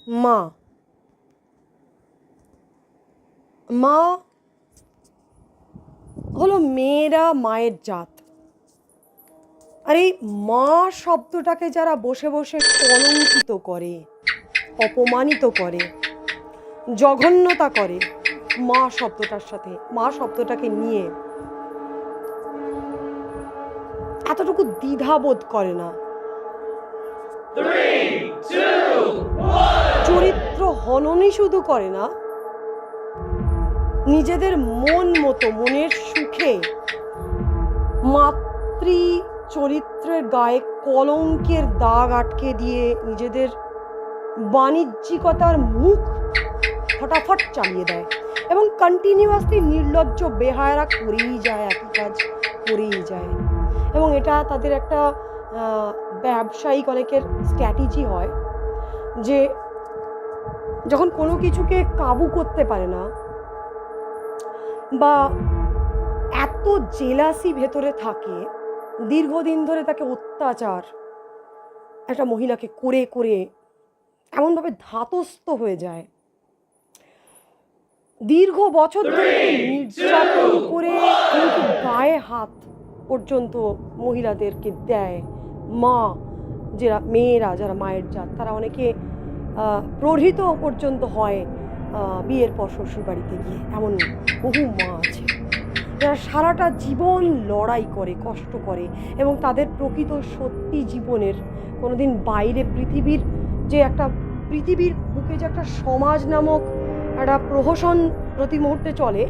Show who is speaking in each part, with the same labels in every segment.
Speaker 1: মা মা হলো মেয়েরা মায়ের জাত। আর এই মা শব্দটাকে যারা বসে বসে কলঙ্কিত করে, অপমানিত করে, জঘন্যতা করে, মা শব্দটার সাথে, মা শব্দটাকে নিয়ে এতটুকু দ্বিধাবোধ করে না, চরিত্র হননই শুধু করে না, নিজেদের মন মতো, মনের সুখে মাতৃ চরিত্রের গায়ে কলঙ্কের দাগ আটকে দিয়ে নিজেদের বাণিজ্যিকতার মুখ ফটাফট চালিয়ে দেয় এবং কন্টিনিউয়াসলি নির্লজ্জ বেহায়ারা করেই যায়, একই কাজ করেই যায়। এবং এটা তাদের একটা ব্যবসায়িক অনেকের স্ট্র্যাটেজি হয় যে যখন কোনো কিছুকে কাবু করতে পারে না বা এত জেলাসি ভেতরে থাকে, দীর্ঘদিন ধরে তাকে অত্যাচার একটা মহিলাকে করে করে এমনভাবে ধাতস্থ হয়ে যায়, দীর্ঘ বছর ধরে নির্যাতন করে কিন্তু গায়ে হাত পর্যন্ত মহিলাদেরকে দেয়। মা যারা, মেয়েরা যারা মায়ের জাত, তারা অনেকে প্রহৃত পর্যন্ত হয় বিয়ের পর শ্বশুর বাড়িতে গিয়ে। এমন বহু মা আছে যারা সারাটা জীবন লড়াই করে, কষ্ট করে এবং তাদের প্রকৃত সত্যি জীবনের কোনোদিন বাইরে পৃথিবীর যে একটা, পৃথিবীর বুকে যে একটা সমাজ নামক একটা প্রহসন প্রতি মুহূর্তে চলে,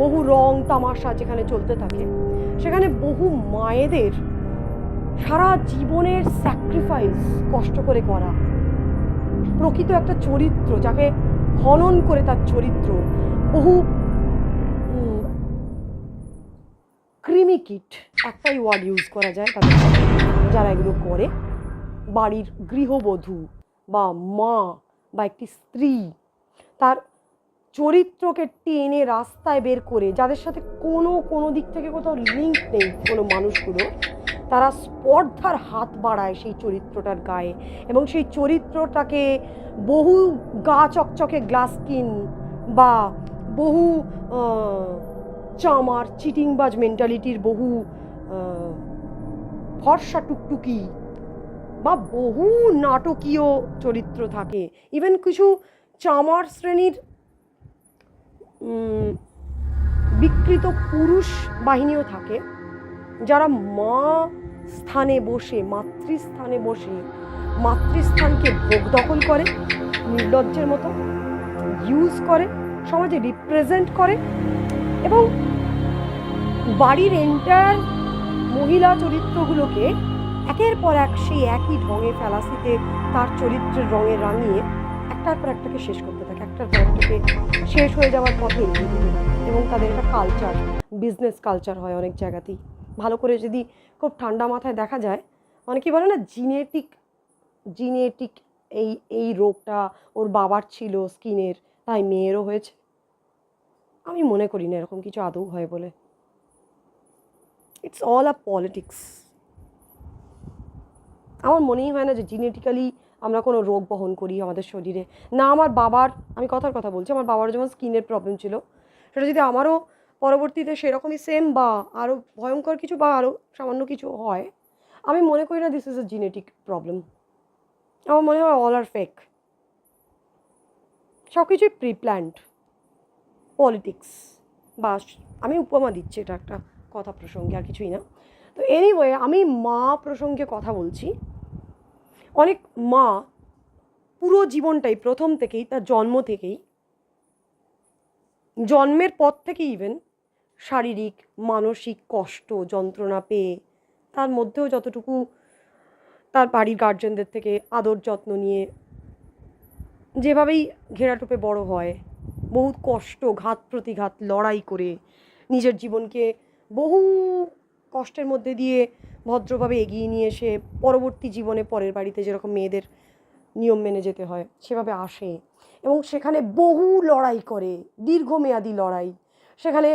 Speaker 1: বহু রং তামাশা যেখানে চলতে থাকে, সেখানে বহু মায়েদের সারা জীবনের স্যাক্রিফাইস কষ্ট করে করা প্রকৃত একটা চরিত্র, যাকে হনন করে তার চরিত্র বহু ক্রিমিকিট, একটাই ওয়ার্ড ইউজ করা যায় তাদের যারা এগুলো করে, বাড়ির গৃহবধূ বা মা বা একটি স্ত্রী তার চরিত্রকে টেনে রাস্তায় বের করে, যাদের সাথে কোনো দিক থেকে কোথাও লিঙ্ক নেই কোনো মানুষগুলো, তারা স্পর্ধার হাত বাড়ায় সেই চরিত্রটার গায়ে এবং সেই চরিত্রটাকে বহু গা চকচকে গ্লাস স্কিন বা বহু চামার চিটিংবাজ মেন্টালিটির বহু ফর্সা টুকটুকি বা বহু নাটকীয় চরিত্র থাকে, ইভেন কিছু চামার শ্রেণীর বিকৃত পুরুষ বাহিনীও থাকে যারা মা স্থানে বসে, মাতৃস্থানে বসে মাতৃস্থানকে ভোগ দখল করে, নির্লজ্জের মতো ইউজ করে, সমাজে রিপ্রেজেন্ট করে এবং বাড়ির এন্টায়ার মহিলা চরিত্রগুলোকে একের পর এক সেই একই ঢঙে ফ্যালাসিতে তার চরিত্রের রঙে রাঙিয়ে একটার পর একটাকে শেষ করতে থাকে, একটার পর একটাকে শেষ হয়ে যাওয়ার পথে এগিয়ে দিতে থাকে। এবং তাদের একটা কালচার, বিজনেস কালচার হয় অনেক জায়গাতেই। ভালো করে যদি খুব ঠান্ডা মাথায় দেখা যায়, অনেকেই বলে না জিনেটিক এই রোগটা ওর বাবার ছিল স্কিনের, তাই মেয়েরও হয়েছে। আমি মনে করি না এরকম কিছু আদৌ হয় বলে। It's all a politics. আমার মনেই হয় না যে জিনেটিক্যালি আমরা কোনো রোগ বহন করি আমাদের শরীরে। না আমার বাবার, আমি কথার কথা বলছি, আমার বাবার যেমন স্কিনের প্রবলেম ছিল, সেটা যদি আমারও পরবর্তীতে সেরকমই সেম বা আরও ভয়ঙ্কর কিছু বা আরও সামান্য কিছু হয়, আমি মনে করি না this is a genetic problem. আমার মনে হয় অল আর ফেক, সব কিছুই প্রিপ্ল্যান্ড পলিটিক্স। বা আমি উপমা দিচ্ছি, এটা একটা কথা প্রসঙ্গে, আর কিছুই না। তো এনিওয়ে, আমি মা প্রসঙ্গে কথা বলছি। অনেক মা পুরো জীবনটাই, প্রথম থেকেই, তার জন্ম থেকেই, জন্মের পর থেকে ইভেন শারীরিক মানসিক কষ্ট যন্ত্রণা পেয়ে, তার মধ্যেও যতটুকু তার বাড়ির গার্জেনদের থেকে আদর যত্ন নিয়ে যেভাবেই ঘেরাটোপে বড় হয়, বহু কষ্ট, ঘাত প্রতিঘাত লড়াই করে নিজের জীবনকে বহু কষ্টের মধ্যে দিয়ে ভদ্রভাবে এগিয়ে নিয়ে এসে পরবর্তী জীবনে পরের বাড়িতে যেরকম মেয়েদের নিয়ম মেনে যেতে হয় সেভাবে আসে এবং সেখানে বহু লড়াই করে, দীর্ঘমেয়াদী লড়াই। সেখানে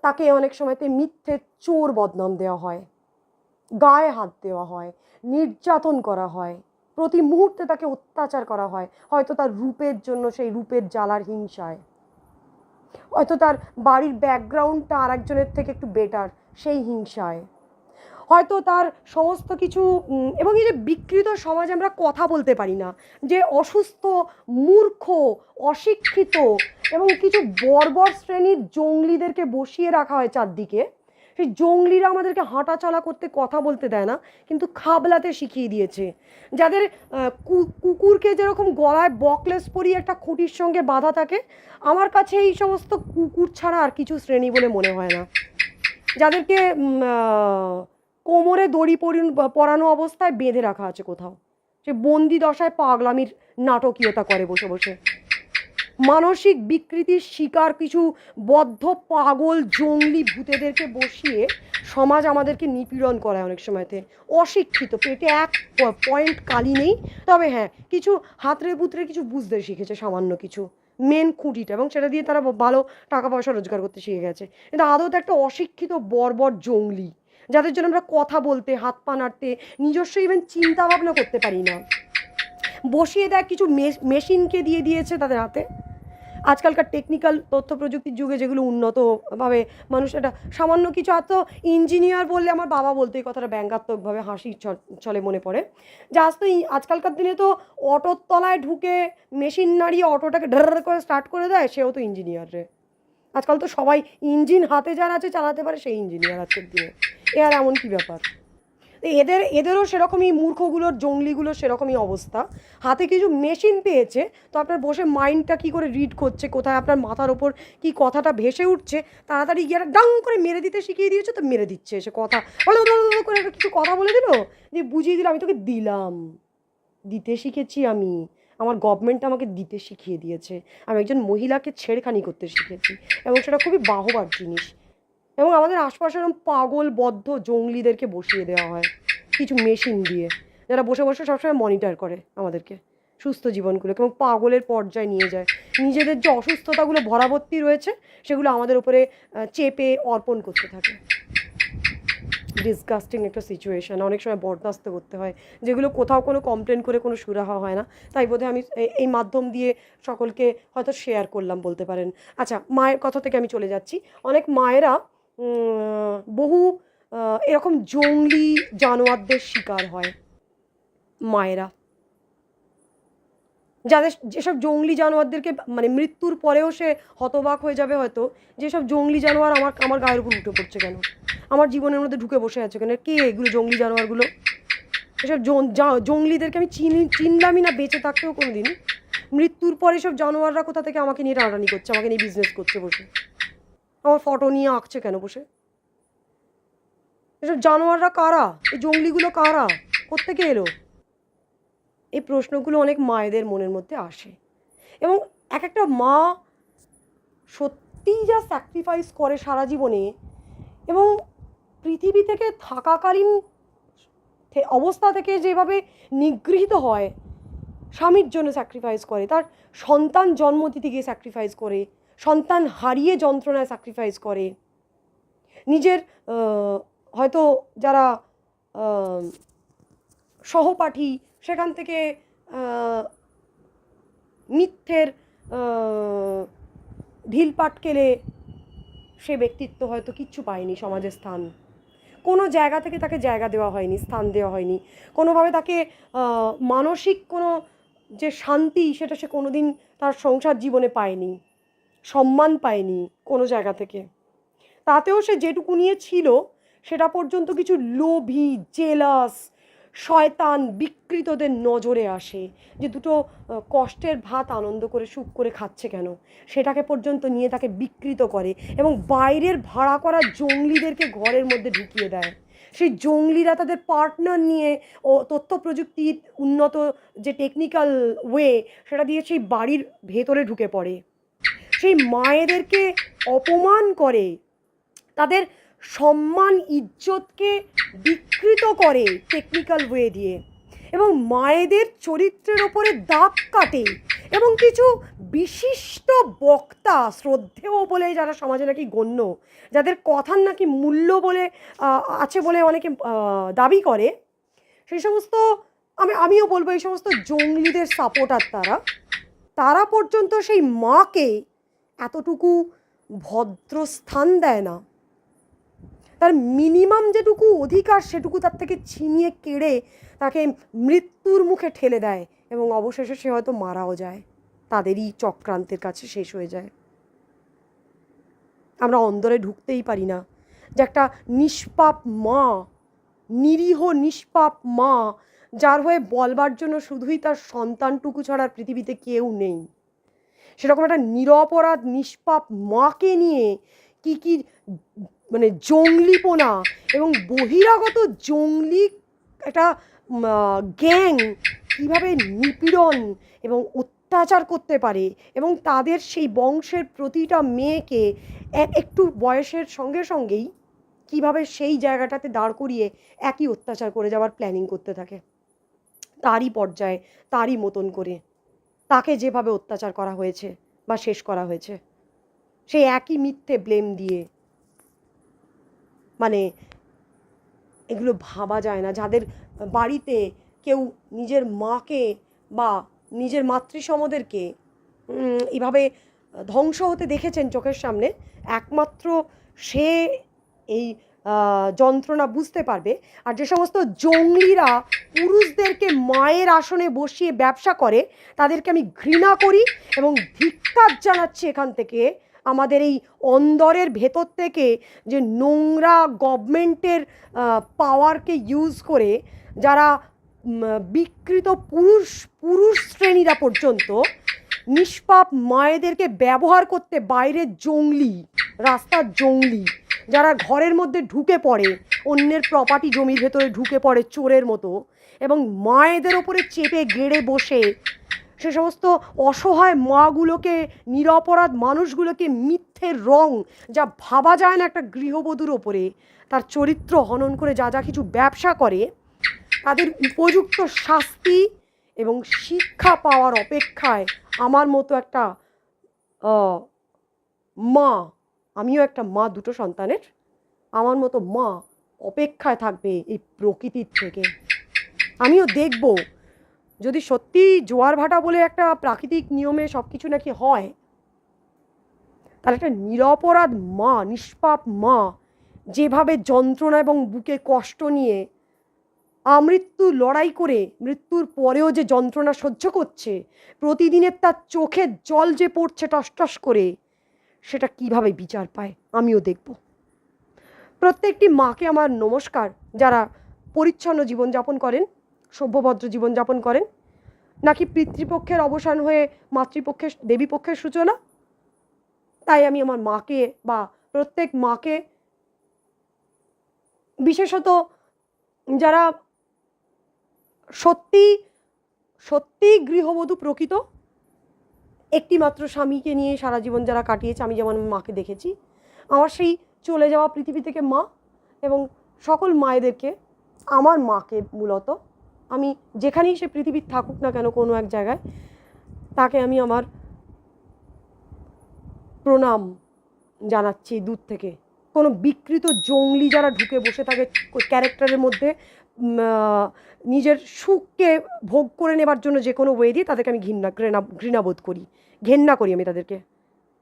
Speaker 1: তাকে অনেক সময়তে মিথ্যে চোর বদনাম দেওয়া হয়, গায়ে হাত দেওয়া হয়, নির্যাতন করা হয়, প্রতি মুহূর্তে তাকে অত্যাচার করা হয়, হয়তো তার রূপের জন্য, সেই রূপের জ্বালার হিংসায়, হয়তো তার বাড়ির ব্যাকগ্রাউন্ডটা আর একজনের থেকে একটু বেটার সেই হিংসায়, হয়তো তার সমস্ত কিছু। এবং এই যে বিকৃত সমাজে আমরা কথা বলতে পারি না, যে অসুস্থ, মূর্খ, অশিক্ষিত এবং কিছু বর্বর শ্রেণীর জঙ্গলিদেরকে বসিয়ে রাখা হয় চারদিকে। সেই জঙ্গলিরা আমাদেরকে হাঁটা চলা করতে, কথা বলতে দেয় না, কিন্তু খাবলাতে শিখিয়ে দিয়েছে। যাদের কুকুরকে যেরকম গলায় বকলেস পরিয়ে একটা খুঁটির সঙ্গে বাঁধা থাকে, আমার কাছে এই সমস্ত কুকুর ছাড়া আর কিছু শ্রেণী বলে মনে হয় না। যাদেরকে কোমরে দড়ি পরানো অবস্থায় বেঁধে রাখা আছে কোথাও, সে বন্দি দশায় পাগলামির নাটকীয়তা করে বসে বসে। মানসিক বিকৃতির শিকার কিছু বদ্ধ পাগল জঙ্গলি ভূতেদেরকে বসিয়ে সমাজ আমাদেরকে নিপীড়ন করায় অনেক সময়তে। অশিক্ষিত, পেটে এক পয়েন্ট কালি নেই, তবে হ্যাঁ কিছু হাতরে বুতরে কিছু বুঝতে শিখেছে, সামান্য কিছু মেন খুঁটিটা, এবং সেটা দিয়ে তারা ভালো টাকা পয়সা রোজগার করতে শিখে গেছে। কিন্তু আদৌ একটা অশিক্ষিত বর্বর জঙ্গলি, যাদের জন্য আমরা কথা বলতে, হাত পা নাড়তে, নিজস্ব ইভেন চিন্তা ভাবনা করতে পারি না, বসিয়ে দেয় কিছু মেশিনকে দিয়ে দিয়েছে তাদের হাতে। আজকালকার টেকনিক্যাল তথ্য প্রযুক্তির যুগে যেগুলো উন্নতভাবে মানুষ, এটা সামান্য কিছু, এত ইঞ্জিনিয়ার বললে আমার বাবা বলতে এই কথাটা ব্যঙ্গাত্মকভাবে হাসি চলে মনে পড়ে, যে আজকালকার দিনে তো অটোর তলায় ঢুকে মেশিন নাড়িয়ে অটোটাকে ঢার করে স্টার্ট করে দেয়, সেও তো ইঞ্জিনিয়ার রে। আজকাল তো সবাই ইঞ্জিন হাতে যার আছে চালাতে পারে সেই ইঞ্জিনিয়ার আজকের দিনে। এ আর এমন কী ব্যাপার? এদেরও সেরকমই, মূর্খগুলোর, জঙ্গলিগুলোর সেরকমই অবস্থা। হাতে কিছু মেশিন পেয়েছে, তো আপনার বসে মাইন্ডটা কী করে রিড করছে, কোথায় আপনার মাথার ওপর কী কথাটা ভেসে উঠছে, তাড়াতাড়ি গিয়ে একটা ডাং করে মেরে দিতে শিখিয়ে দিয়েছে, তো মেরে দিচ্ছে এসে কথা করে কিছু কথা বলে দিল, দিয়ে বুঝিয়ে দিল আমি তোকে দিলাম। দিতে শিখেছি আমি, আমার গভর্নমেন্ট আমাকে দিতে শিখিয়ে দিয়েছে, আমি একজন মহিলাকে ছেড়খানি করতে শিখেছি, এবং সেটা খুবই বাহবার জিনিস। এবং আমাদের আশপাশে এরকম পাগল বদ্ধ জঙ্গলিদেরকে বসিয়ে দেওয়া হয় কিছু মেশিন দিয়ে, যারা বসে বসে সবসময় মনিটর করে আমাদেরকে সুস্থ জীবনগুলোকে, এবং পাগলের পর্যায়ে নিয়ে যায়। নিজেদের যে অসুস্থতাগুলো ভরাভর্তি রয়েছে সেগুলো আমাদের উপরে চেপে অর্পণ করতে থাকে। ডিসগাস্টিং একটা সিচুয়েশান, অনেক সময় বরদাস্ত করতে হয়, যেগুলো কোথাও কোনো কমপ্লেন করে কোনো সুরাহা হয় না। তাই বোধহয় আমি এই মাধ্যম দিয়ে সকলকে হয়তো শেয়ার করলাম বলতে পারেন। আচ্ছা, মায়ের কথা থেকে আমি চলে যাচ্ছি। অনেক মায়েরা বহু এরকম জঙ্গলি জানোয়ারদের শিকার হয়। মায়েরা যেসব জঙ্গলি জানোয়ারদেরকে, মানে মৃত্যুর পরেও সে হতবাক হয়ে যাবে হয়তো, যেসব জঙ্গলি জানোয়ার আমার গায়ের উপর উঠে পড়ছে কেন, আমার জীবনের মধ্যে ঢুকে বসে আছে কেন, কে এগুলো জঙ্গলি জানোয়ারগুলো? এসব জঙ্গলিদেরকে আমি চিনলামই না বেঁচে থাকতেও কোনো দিন। মৃত্যুর পরে সব জানোয়াররা কোথা থেকে আমাকে নিয়ে টানাটানি করছে, আমাকে নিয়ে বিজনেস করছে বসে, আমার ফটো নিয়ে আঁকছে কেন বসে? এসব জানোয়াররা কারা? এই জঙ্গলিগুলো কারা? কোত্থেকে এলো? এই প্রশ্নগুলো অনেক মায়েদের মনের মধ্যে আসে। এবং এক একটা মা সত্যিই যা স্যাক্রিফাইস করে সারা জীবনে, এবং পৃথিবী থেকে থাকাকালীন অবস্থা থেকে যেভাবে নিগৃহীত হয়, স্বামীর জন্য স্যাক্রিফাইস করে, তার সন্তান জন্ম দিতে গিয়ে স্যাক্রিফাইস করে, সন্তান হারিয়ে যন্ত্রণায় স্যাক্রিফাইস করে, নিজের হয়তো যারা সহপাঠী সেখান থেকে মিথ্যের ঢিল পাটকেলে সে ব্যক্তিত্ব হয়তো কিচ্ছু পায়নি, সমাজের স্থান কোনো জায়গা থেকে তাকে জায়গা দেওয়া হয়নি, স্থান দেওয়া হয়নি, কোনোভাবে তাকে মানসিক কোনো যে শান্তি সেটা সে কোনো দিন তার সংসার জীবনে পায়নি, সম্মান পায়নি কোনো জায়গা থেকে। তাতেও সে যেটুকু নিয়ে ছিল সেটা পর্যন্ত কিছু লোভী, জেলাস, শয়তান বিকৃতদের নজরে আসে, যে দুটো কষ্টের ভাত আনন্দ করে সুখ করে খাচ্ছে কেন, সেটাকে পর্যন্ত নিয়ে তাকে বিকৃত করে, এবং বাইরের ভাড়া করা জঙ্গলিদেরকে ঘরের মধ্যে ঢুকিয়ে দেয়। সেই জঙ্গলিরা তাদের পার্টনার নিয়ে ও তথ্য প্রযুক্তির উন্নত যে টেকনিক্যাল ওয়ে সেটা দিয়ে সেই বাড়ির ভেতরে ঢুকে পড়ে, সেই মায়েদেরকে অপমান করে, তাদের সম্মান ইজ্জতকে বিকৃত করে টেকনিক্যাল ওয়ে দিয়ে, এবং মায়েদের চরিত্রের ওপরে দাগ কাটে। এবং কিছু বিশিষ্ট বক্তা, শ্রদ্ধেয় বলে যারা সমাজে নাকি গণ্য, যাদের কথার নাকি মূল্য বলে আছে বলে অনেকে দাবি করে, সেই সমস্ত আমিও বলবো এই সমস্ত জঙ্গলিদের সাপোর্টার তারা পর্যন্ত সেই মাকে এতটুকু ভদ্রস্থান দেয় না। তার মিনিমাম যেটুকু অধিকার সেটুকু তার থেকে ছিনিয়ে কেড়ে তাকে মৃত্যুর মুখে ঠেলে দেয় এবং অবশেষে সে হয়তো মারাও যায়, তাদেরই চক্রান্তের কাছে শেষ হয়ে যায়। আমরা অন্দরে ঢুকতেই পারি না যে একটা নিষ্পাপ মা, নিরীহ নিষ্পাপ মা, যার হয়ে বলবার জন্য শুধুই তার সন্তানটুকু ছাড়া পৃথিবীতে কেউ নেই, সেরকম একটা নিরপরাধ নিষ্পাপ মাকে নিয়ে কি কি মানে জঙ্গলিপনা এবং বহিরাগত জঙ্গলি একটা গ্যাং কীভাবে নিপীড়ন এবং অত্যাচার করতে পারে এবং তাদের সেই বংশের প্রতিটা মেয়েকে একটু বয়সের সঙ্গে সঙ্গেই কীভাবে সেই জায়গাটাতে দাঁড় করিয়ে একই অত্যাচার করে যাওয়ার প্ল্যানিং করতে থাকে, তারই পর্যায়ে তারই মতন করে তাকে যেভাবে অত্যাচার করা হয়েছে বা শেষ করা হয়েছে সেই একই মিথ্যে ব্লেম দিয়ে। মানে এগুলো ভাবা যায় না। যাদের বাড়িতে কেউ নিজের মাকে বা নিজের মাতৃসমদেরকে এভাবে ধ্বংস হতে দেখেছেন চোখের সামনে, একমাত্র সে এই যন্ত্রণা বুঝতে পারবে। আর যে সমস্ত জঙ্গলিরা পুরুষদেরকে মায়ের আসনে বসিয়ে ব্যবসা করে তাদেরকে আমি ঘৃণা করি এবং ধিক্কার জানাচ্ছি এখান থেকে। আমাদের এই অন্দরের ভেতর থেকে যে নোংরা গভর্নমেন্টের পাওয়ারকে ইউজ করে যারা বিকৃত পুরুষ শ্রেণীরা পর্যন্ত নিষ্পাপ মায়েদেরকে ব্যবহার করতে, বাইরের জঙ্গলি, রাস্তার জঙ্গলি যারা ঘরের মধ্যে ঢুকে পড়ে, অন্যের প্রপার্টি জমির ভেতরে ঢুকে পড়ে চোরের মতো এবং মায়েদের ওপরে চেপে গেড়ে বসে সে সমস্ত অসহায় মাগুলোকে, নিরপরাধ মানুষগুলোকে মিথ্যের রং যা ভাবা যায় না একটা গৃহবধূর ওপরে, তার চরিত্র হনন করে যা যা কিছু ব্যবসা করে, তাদের উপযুক্ত শাস্তি এবং শিক্ষা পাওয়ার অপেক্ষায় আমার মতো একটা মা, আমিও একটা মা দুটো সন্তানের, আমার মতো মা অপেক্ষায় থাকবে এই প্রকৃতির থেকে। আমিও দেখব যদি সত্যি জোয়ার ভাটা বলে একটা প্রাকৃতিক নিয়মে সব কিছু নাকি হয়, তাহলে একটা নিরপরাধ মা, নিষ্পাপ মা যেভাবে যন্ত্রণা এবং বুকে কষ্ট নিয়ে আমৃত্যু লড়াই করে মৃত্যুর পরেও যে যন্ত্রণা সহ্য করছে, প্রতিদিনের তার চোখের জল যে পড়ছে টস টস করে, সেটা কিভাবে বিচার পায় আমিও দেখব। প্রত্যেকটি মাকে আমার নমস্কার, যারা পরিচ্ছন্ন জীবনযাপন করেন, সভ্যভদ্র জীবনযাপন করেন, নাকি পিতৃপক্ষের অবসান হয়ে মাতৃপক্ষের দেবীপক্ষের সূচনা। তাই আমি আমার মাকে বা প্রত্যেক মাকে, বিশেষত যারা সত্যি সত্যি গৃহবধূ প্রকৃত, একটিমাত্র স্বামীকে নিয়ে সারা জীবন যারা কাটিয়েছে, আমি যেমন মাকে দেখেছি, আমার সেই চলে যাওয়া পৃথিবী থেকে মা এবং সকল মায়েদেরকে, আমার মাকে মূলত আমি যেখানেই সে পৃথিবীর থাকুক না কেন কোনো এক জায়গায়, তাকে আমি আমার প্রণাম জানাচ্ছি দূর থেকে। কোনো বিকৃত জঙ্গলি যারা ঢুকে বসে থাকে ক্যারেক্টারের মধ্যে, নিজের সুখকে ভোগ করে নেবার জন্য যে কোনো ওয়ে দিয়ে, তাদেরকে আমি ঘৃণাবোধ করি, ঘেন্না করি আমি তাদেরকে।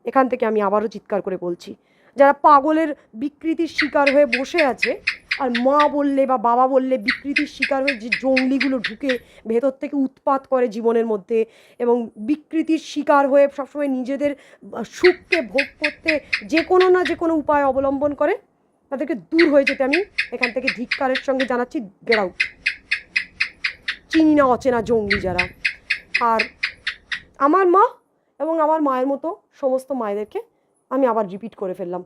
Speaker 1: এখান থেকে আমি আবারও চিৎকার করে বলছি, যারা পাগলের বিকৃতির শিকার হয়ে বসে আছে, আর মা বললে বা বাবা বললে বিকৃতির শিকার হয়ে যে জঙ্গলিগুলো ঢুকে ভেতর থেকে উৎপাত করে জীবনের মধ্যে এবং বিকৃতির শিকার হয়ে সবসময় নিজেদের সুখকে ভোগ করতে যে কোনো না যে কোনো উপায় অবলম্বন করে, তাদেরকে দূর হয়ে যেতে আমি এখান থেকে ধিক্কারের সঙ্গে জানাচ্ছি, গেট আউট। চিনি না অচেনা জঙ্গলি যারা। আর আমার মা এবং আমার মায়ের মতো সমস্ত মায়েদেরকে আমি আবার রিপিট করে ফেললাম,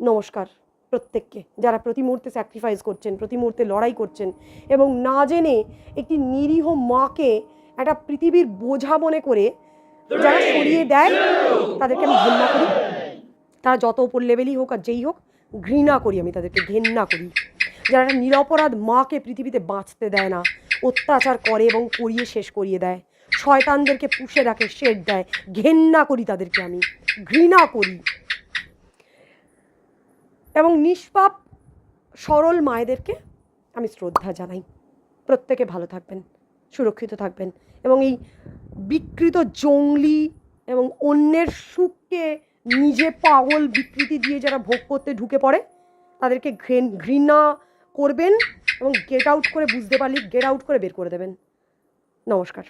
Speaker 1: নমস্কার প্রত্যেককে, যারা প্রতি মুহূর্তে স্যাক্রিফাইস করছেন, প্রতি মুহূর্তে লড়াই করছেন এবং না জেনে একটি নিরীহ মাকে একটা পৃথিবীর বোঝা মনে করে যারা সরিয়ে দেয়, তাদেরকে আমি ঘৃণা করি। তারা যত ওপর লেভেলই হোক আর যেই হোক, ঘৃণা করি আমি তাদেরকে, ঘেন্না করি। যারা একটা নিরপরাধ মাকে পৃথিবীতে বাঁচতে দেয় না, অত্যাচার করে এবং করিয়ে শেষ করিয়ে দেয়, শয়তানদেরকে পুষে রাখে, শেড দেয়, ঘেন্না করি তাদেরকে, আমি ঘৃণা করি। এবং নিষ্পাপ সরল মায়েদেরকে আমি শ্রদ্ধা জানাই। প্রত্যেকে ভালো থাকবেন। সুরক্ষিত থাকবেন। এবং এই বিকৃত জঙ্গলি এবং অন্যের সুখকে নিজে পাগল বিকৃতি দিয়ে যারা ভোগ করতে ঢুকে পড়ে তাদেরকে ঘৃণা করবেন এবং গেট আউট করে বুঝতে পারলে গেট আউট করে বের করে দেবেন। নমস্কার।